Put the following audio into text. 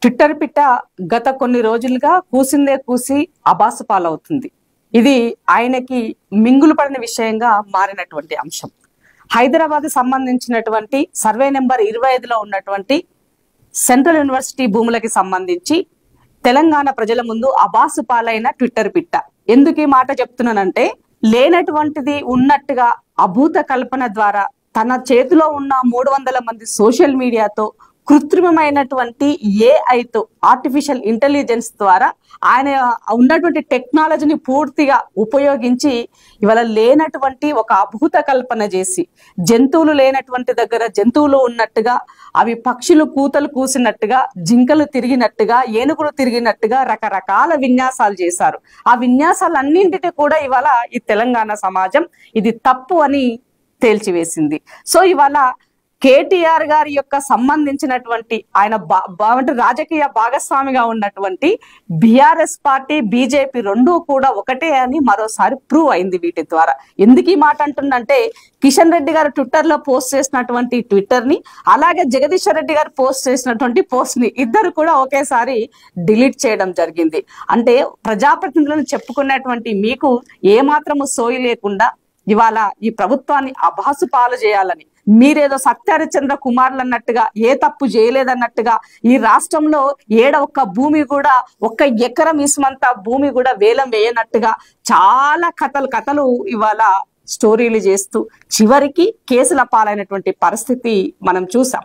Twitter పిట్ట గత కొన్ని రోజులుగా కూసిందే కూసి అబాసు పాలవుతుంది. ఇది ఆయనకి మింగులు పడిన విషయంగా మారినటువంటి అంశం. హైదరాబాద్ సంబంధించినటువంటి సర్వే నెంబర్ 25లో ఉన్నటువంటి సెంట్రల్ యూనివర్సిటీ భూములకి సంబంధించి తెలంగాణ ప్రజల ముందు అబాసు పాలైన ట్విట్టర్ పిట్ట. ఎందుకు ఈ మాట చెప్తున్నానంటే, లేనటువంటిది ఉన్నట్టుగా అభూత కల్పన ద్వారా తన చేతిలో ఉన్న 300 మంది సోషల్ మీడియాతో కృత్రిమమైనటువంటి ఏఐతో ఆర్టిఫిషియల్ ఇంటెలిజెన్స్ ద్వారా ఆయన ఉన్నటువంటి టెక్నాలజీని పూర్తిగా ఉపయోగించి ఇవాళ లేనటువంటి ఒక అభూత కల్పన చేసి, జంతువులు లేనటువంటి దగ్గర జంతువులు ఉన్నట్టుగా, అవి పక్షులు కూతలు కూసినట్టుగా, జింకలు తిరిగినట్టుగా, ఏనుగులు తిరిగినట్టుగా రకరకాల విన్యాసాలు చేశారు. ఆ విన్యాసాలన్నింటినీ కూడా ఇవాళ ఈ తెలంగాణ సమాజం ఇది తప్పు అని తేల్చివేసింది. సో ఇవాళ కేటీఆర్ గారి యొక్క సంబంధించినటువంటి ఆయన రాజకీయ భాగస్వామిగా ఉన్నటువంటి బీఆర్ఎస్ పార్టీ, బీజేపీ రెండూ కూడా ఒకటే అని మరోసారి ప్రూవ్ అయింది వీటి ద్వారా. ఎందుకు ఈ మాట అంటుందంటే, కిషన్ రెడ్డి గారు ట్విట్టర్ లో పోస్ట్ చేసినటువంటి ట్విట్టర్ ని, అలాగే జగదీశ్వర్ రెడ్డి గారు పోస్ట్ చేసినటువంటి పోస్ట్ ని ఇద్దరు కూడా ఒకేసారి డిలీట్ చేయడం జరిగింది. అంటే ప్రజాప్రతినిధులను చెప్పుకున్నటువంటి మీకు ఏమాత్రము సోయి లేకుండా ఇవాళ ఈ ప్రభుత్వాన్ని అభాసు పాలు చేయాలని, మీరేదో సత్యహరిశ్చంద్ర కుమారులు అన్నట్టుగా, ఏ తప్పు చేయలేదన్నట్టుగా, ఈ రాష్ట్రంలో ఒక్క భూమి కూడా, ఒక్క ఎకరం ఇసుమంత భూమి కూడా వేలం వేయనట్టుగా చాలా కథలు ఇవాళ స్టోరీలు చేస్తూ చివరికి కేసుల పాలైనటువంటి పరిస్థితి మనం చూసాం.